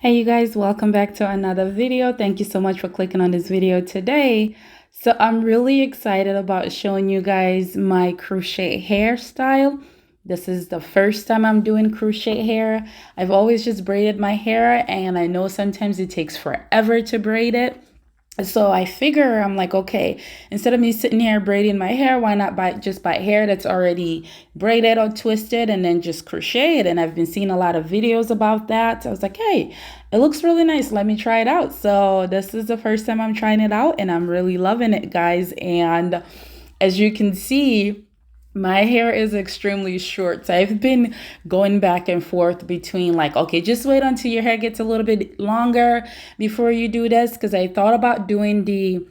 Hey you guys, welcome back to another video. Thank you so much for clicking on this video today. So I'm really excited about showing you guys my crochet hairstyle. This is the first time I'm doing crochet hair. I've always just braided my hair, and I know sometimes it takes forever to braid it. So I figure, I'm like, okay, instead of me sitting here braiding my hair, why not buy hair that's already braided or twisted and then just crochet it? And I've been seeing a lot of videos about that. So I was like, hey, it looks really nice. Let me try it out. So this is the first time I'm trying it out, and I'm really loving it, guys. And as you can see, my hair is extremely short. So I've been going back and forth between like, okay, just wait until your hair gets a little bit longer before you do this. Because I thought about doing the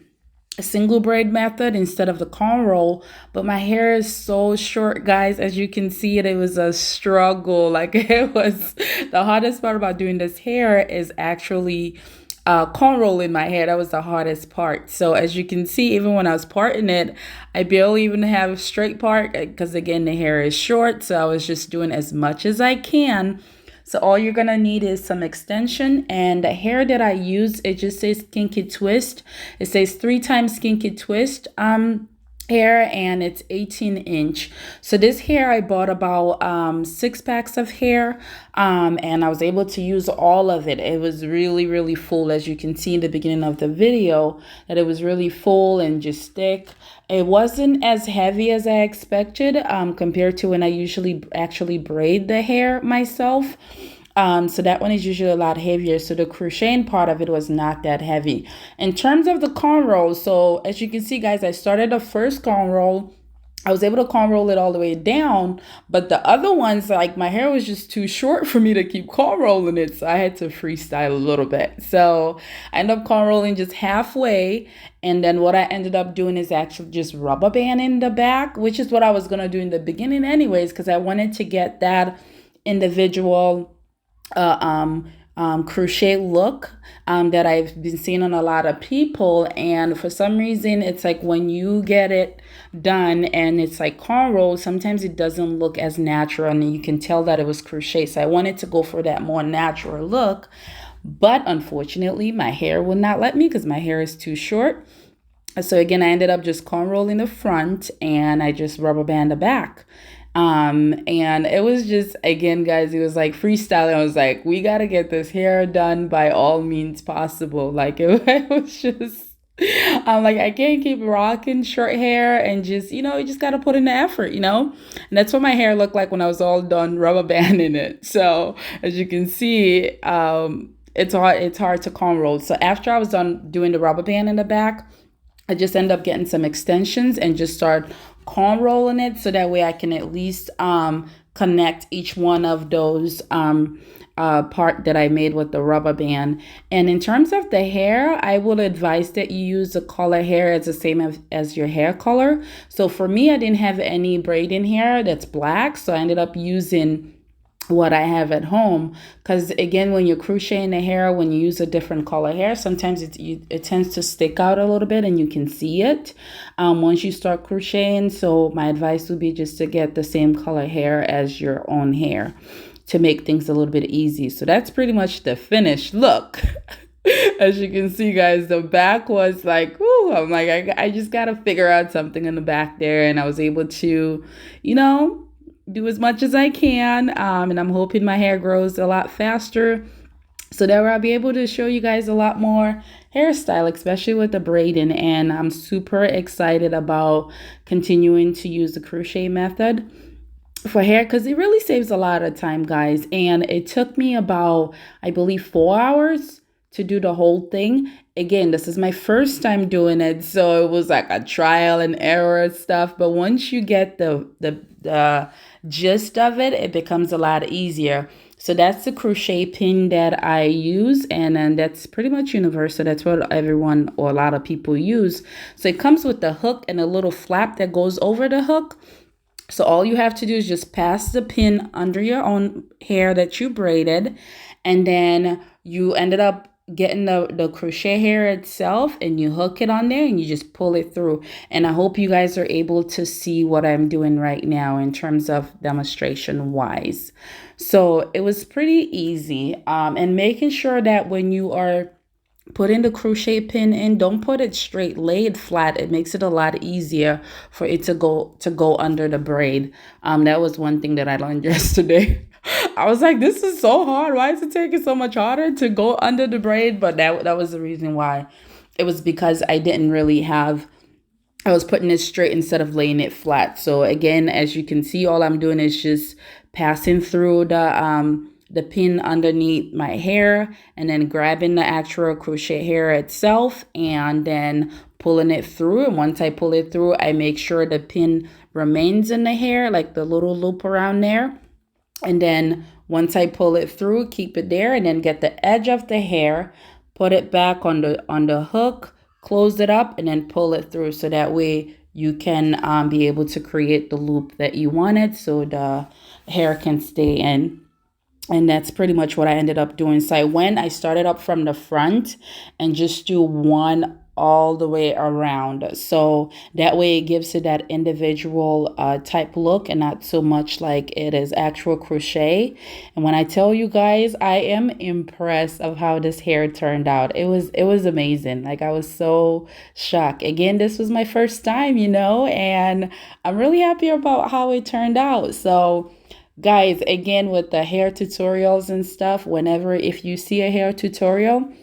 single braid method instead of the cornrow, but my hair is so short, guys. As you can see, it was a struggle. Like it was the hardest part about doing this hair is actually cornrow in my hair. That was the hardest part. So as you can see, even when I was parting it, I barely even have a straight part because again, the hair is short. So I was just doing as much as I can. So all you're gonna need is some extension, and the hair that I use, it just says kinky twist. It says 3 times kinky twist hair, and it's 18-inch. So this hair I bought about 6 packs of hair, and I was able to use all of it. It was really full, as you can see in the beginning of the video, that it was really full and just thick. It wasn't as heavy as I expected compared to when I usually actually braid the hair myself. So that one is usually a lot heavier. So the crocheting part of it was not that heavy. In terms of the cornrow, so as you can see, guys, I started the first cornrow. I was able to cornrow it all the way down, but the other ones, like my hair was just too short for me to keep cornrolling it. So I had to freestyle a little bit. So I ended up cornrolling just halfway. And then what I ended up doing is actually just rubber banding the back, which is what I was going to do in the beginning anyways, because I wanted to get that individual crochet look that I've been seeing on a lot of people. And for some reason, it's like when you get it done and it's like cornrow, sometimes it doesn't look as natural and you can tell that it was crochet. So I wanted to go for that more natural look. But unfortunately, my hair will not let me because my hair is too short. So again, I ended up just cornrolling the front and I just rubber band the back. And it was just, again, guys, it was like freestyling. I was like, we got to get this hair done by all means possible. Like it was just, I'm like, I can't keep rocking short hair and just, you just got to put in the effort, And that's what my hair looked like when I was all done rubber banding it. So as you can see, it's hard to cornrow. So after I was done doing the rubber band in the back, I just end up getting some extensions and just start cornrolling it so that way I can at least connect each one of those part that I made with the rubber band. And in terms of the hair, I would advise that you use the color hair as the same as your hair color. So for me, I didn't have any braiding hair that's black, so I ended up using what I have at home, because again, when you're crocheting the hair, when you use a different color hair, sometimes it tends to stick out a little bit and you can see it once you start crocheting. So my advice would be just to get the same color hair as your own hair to make things a little bit easy. So that's pretty much the finished look. As you can see, guys, the back was like, ooh, I'm like, I just gotta figure out something in the back there, and I was able to, do as much as I can, and I'm hoping my hair grows a lot faster so that I'll be able to show you guys a lot more hairstyle, especially with the braiding. And I'm super excited about continuing to use the crochet method for hair because it really saves a lot of time, guys. And it took me about, I believe, 4 hours to do the whole thing. Again, this is my first time doing it, so it was like a trial and error stuff. But once you get the gist of it, it becomes a lot easier. So that's the crochet pin that I use, and then that's pretty much universal. That's what everyone or a lot of people use. So it comes with the hook and a little flap that goes over the hook. So all you have to do is just pass the pin under your own hair that you braided, and then you ended up getting the crochet hair itself, and you hook it on there and you just pull it through. And I hope you guys are able to see what I'm doing right now in terms of demonstration wise. So it was pretty easy. And making sure that when you are putting the crochet pin in, don't put it straight, lay it flat. It makes it a lot easier for it to go under the braid. That was one thing that I learned yesterday. I was like, this is so hard. Why is it taking so much harder to go under the braid? But that was the reason why. It was because I didn't really have, I was putting it straight instead of laying it flat. So again, as you can see, all I'm doing is just passing through the pin underneath my hair and then grabbing the actual crochet hair itself and then pulling it through. And once I pull it through, I make sure the pin remains in the hair, like the little loop around there. And then once I pull it through, keep it there, and then get the edge of the hair, put it back on the hook, close it up, and then pull it through, so that way you can be able to create the loop that you wanted so the hair can stay in. And that's pretty much what I ended up doing. So I started up from the front and just do one all the way around. So that way it gives it that individual type look and not so much like it is actual crochet. And when I tell you guys, I am impressed of how this hair turned out. It was amazing. Like, I was so shocked. Again, this was my first time, and I'm really happy about how it turned out. So guys, again, with the hair tutorials and stuff, if you see a hair tutorial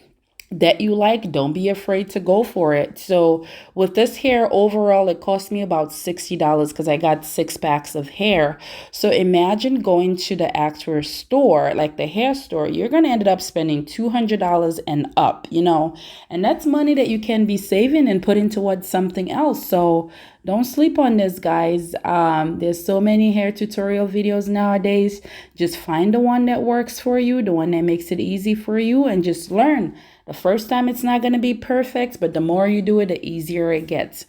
that you like, don't be afraid to go for it. So with this hair overall, it cost me about $60 because I got 6 packs of hair. So imagine going to the actual store, like the hair store, you're going to end up spending $200 and up, and that's money that you can be saving and putting towards something else. So don't sleep on this, guys. There's so many hair tutorial videos nowadays. Just find the one that works for you, the one that makes it easy for you, and just learn. The first time it's not going to be perfect, but the more you do it, the easier it gets.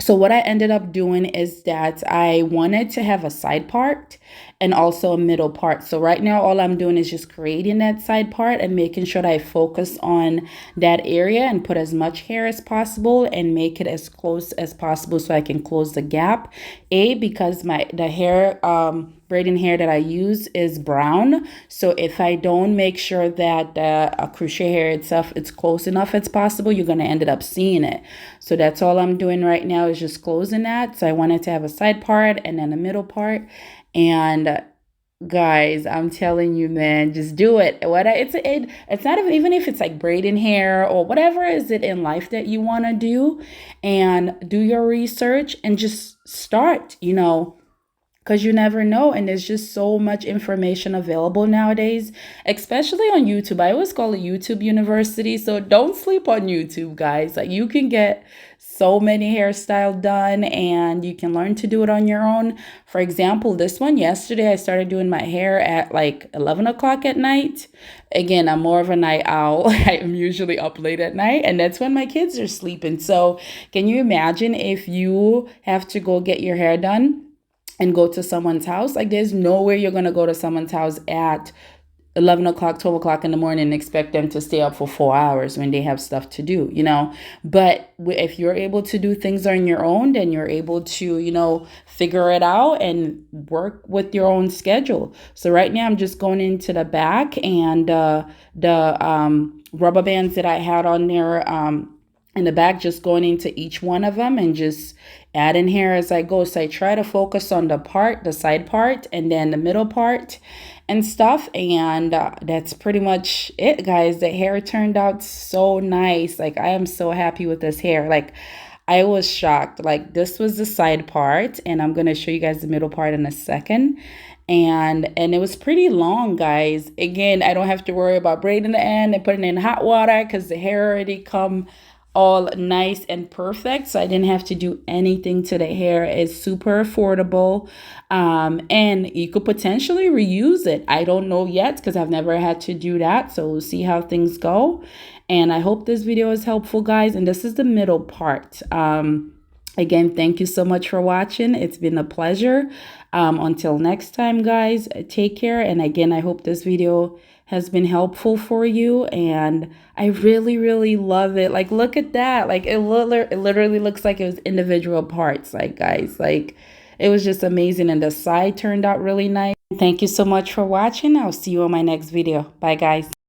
So what I ended up doing is that I wanted to have a side part and also a middle part. So right now, all I'm doing is just creating that side part and making sure that I focus on that area and put as much hair as possible and make it as close as possible so I can close the gap. Because the hair, braiding hair that I use is brown. So if I don't make sure that the crochet hair itself is close enough as possible, you're going to end up seeing it. So that's all I'm doing right now is just closing that. So I wanted to have a side part and then a middle part. And guys, I'm telling you, man, just do it. It's not even if it's like braiding hair or whatever is it in life that you want to do, and do your research and just start, because you never know. And there's just so much information available nowadays, especially on YouTube. I always call it YouTube University. So don't sleep on YouTube, guys. Like, you can get so many hairstyles done and you can learn to do it on your own. For example, this one yesterday, I started doing my hair at like 11 o'clock at night. Again, I'm more of a night owl. I'm usually up late at night, and that's when my kids are sleeping. So can you imagine if you have to go get your hair done and go to someone's house? Like, there's no way you're going to go to someone's house at 11 o'clock, 12 o'clock in the morning and expect them to stay up for 4 hours when they have stuff to do, But if you're able to do things on your own, then you're able to, figure it out and work with your own schedule. So right now I'm just going into the back, and the rubber bands that I had on there in the back, just going into each one of them and just adding hair as I go. So I try to focus on the side part, and then the middle part and stuff. And that's pretty much it, guys. The hair turned out so nice. Like, I am so happy with this hair. Like, I was shocked. Like, this was the side part, and I'm going to show you guys the middle part in a second. And it was pretty long, guys. Again, I don't have to worry about braiding the end and putting it in hot water because the hair already come all nice and perfect. So I didn't have to do anything to the hair. It's super affordable. And you could potentially reuse it. I don't know yet because I've never had to do that. So we'll see how things go. And I hope this video is helpful, guys. And this is the middle part. Again, thank you so much for watching. It's been a pleasure. Until next time, guys, take care. And again, I hope this video has been helpful for you, and I really love it. Like, look at that. Like, it literally looks like it was individual parts, like, guys. Like, it was just amazing, and the side turned out really nice. Thank you so much for watching. I'll see you on my next video. Bye, guys.